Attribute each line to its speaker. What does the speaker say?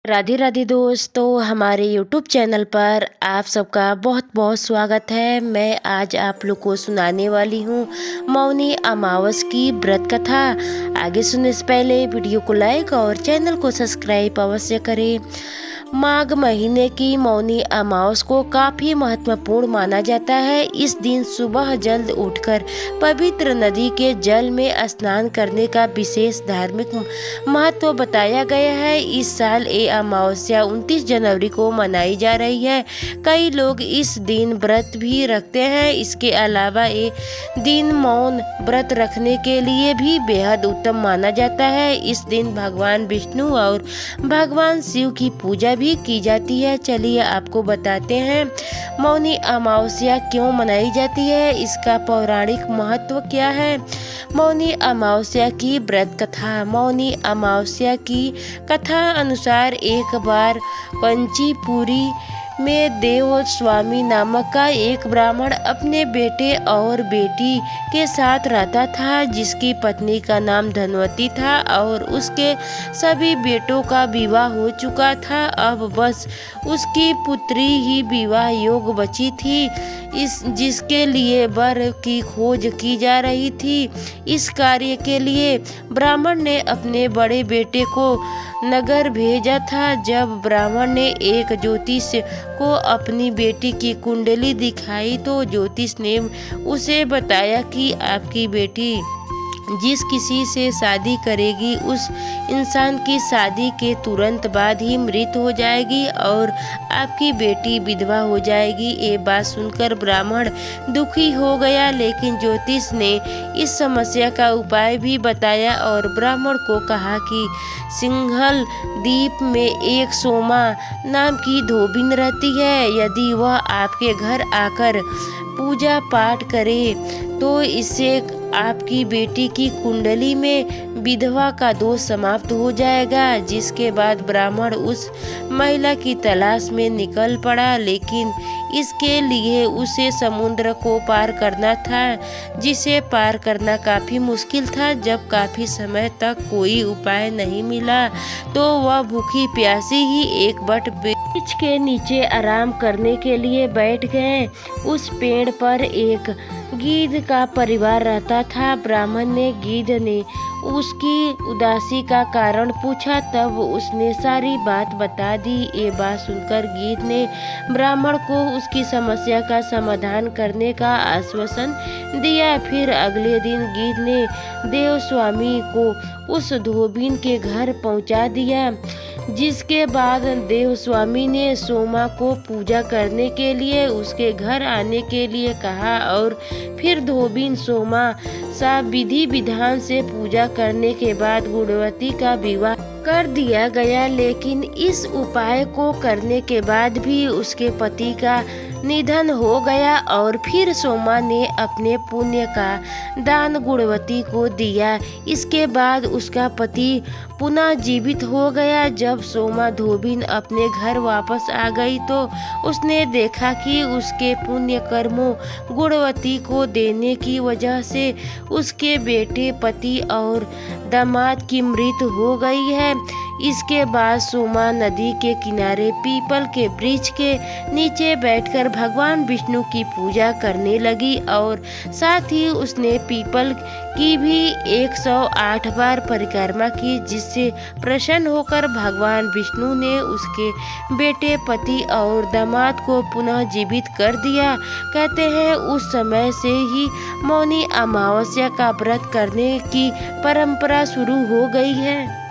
Speaker 1: राधे राधे दोस्तों, हमारे YouTube channel पर आप सबका बहुत बहुत स्वागत है। मैं आज आप लोग को सुनाने वाली हूँ मौनी अमावस की व्रत कथा। आगे सुनने से पहले वीडियो को लाइक और चैनल को सब्सक्राइब अवश्य करें। माघ महीने की मौनी अमावस को काफ़ी महत्वपूर्ण माना जाता है। इस दिन सुबह जल्द उठकर पवित्र नदी के जल में स्नान करने का विशेष धार्मिक महत्व बताया गया है। इस साल ये अमावस्या 29 जनवरी को मनाई जा रही है। कई लोग इस दिन व्रत भी रखते हैं। इसके अलावा ये दिन मौन व्रत रखने के लिए भी बेहद उत्तम माना जाता है। इस दिन भगवान विष्णु और भगवान शिव की पूजा भी की जाती है। चलिए आपको बताते हैं मौनी अमावस्या क्यों मनाई जाती है, इसका पौराणिक महत्व क्या है। मौनी अमावस्या की व्रत कथा। मौनी अमावस्या की कथा अनुसार एक बार कंचीपुरी में देवस्वामी नामक का एक ब्राह्मण अपने बेटे और बेटी के साथ रहता था, जिसकी पत्नी का नाम धनवती था और उसके सभी बेटों का विवाह हो चुका था। अब बस उसकी पुत्री ही विवाह योग बची थी, जिसके लिए वर की खोज की जा रही थी। इस कार्य के लिए ब्राह्मण ने अपने बड़े बेटे को नगर भेजा था। जब ब्राह्मण ने एक ज्योतिष को अपनी बेटी की कुंडली दिखाई तो ज्योतिष ने उसे बताया कि आपकी बेटी जिस किसी से शादी करेगी उस इंसान की शादी के तुरंत बाद ही मृत हो जाएगी और आपकी बेटी विधवा हो जाएगी। ये बात सुनकर ब्राह्मण दुखी हो गया, लेकिन ज्योतिष ने इस समस्या का उपाय भी बताया और ब्राह्मण को कहा कि सिंघल द्वीप में एक सोमा नाम की धोबिन रहती है। यदि वह आपके घर आकर पूजा पाठ करे तो इससे आपकी बेटी की कुंडली में विधवा का दोष समाप्त हो जाएगा। जिसके बाद ब्राह्मण उस महिला की तलाश में निकल पड़ा, लेकिन इसके लिए उसे समुद्र को पार करना था, जिसे पार करना काफ़ी मुश्किल था। जब काफ़ी समय तक कोई उपाय नहीं मिला तो वह भूखी प्यासी ही एक बट वृक्ष के नीचे आराम करने के लिए बैठ गए। उस पेड़ पर एक गिद्ध का परिवार रहता था। ब्राह्मण ने गिद्ध ने उसकी उदासी का कारण पूछा, तब उसने सारी बात बता दी। ये बात सुनकर गिद्ध ने ब्राह्मण को उसकी समस्या का समाधान करने का आश्वासन दिया। फिर अगले दिन गिद्ध ने देवस्वामी को उस धोबिन के घर पहुंचा दिया, जिसके बाद देवस्वामी ने सोमा को पूजा करने के लिए उसके घर आने के लिए कहा और फिर धोबिन सोमा सा विधि विधान से पूजा करने के बाद गुणवती का विवाह कर दिया गया। लेकिन इस उपाय को करने के बाद भी उसके पति का निधन हो गया और फिर सोमा ने अपने पुण्य का दान गुणवती को दिया। इसके बाद उसका पति पुनः जीवित हो गया। जब सोमा धोबिन अपने घर वापस आ गई तो उसने देखा कि उसके पुण्य कर्मों गुणवती को देने की वजह से उसके बेटे, पति और दामाद की मृत्यु हो गई है। इसके बाद सोमा नदी के किनारे पीपल के वृक्ष के नीचे बैठकर भगवान विष्णु की पूजा करने लगी और साथ ही उसने पीपल की भी 108 बार परिक्रमा की, जिससे प्रसन्न होकर भगवान विष्णु ने उसके बेटे, पति और दामाद को पुनः जीवित कर दिया। कहते हैं उस समय से ही मौनी अमावस्या का व्रत करने की परंपरा शुरू हो गई है।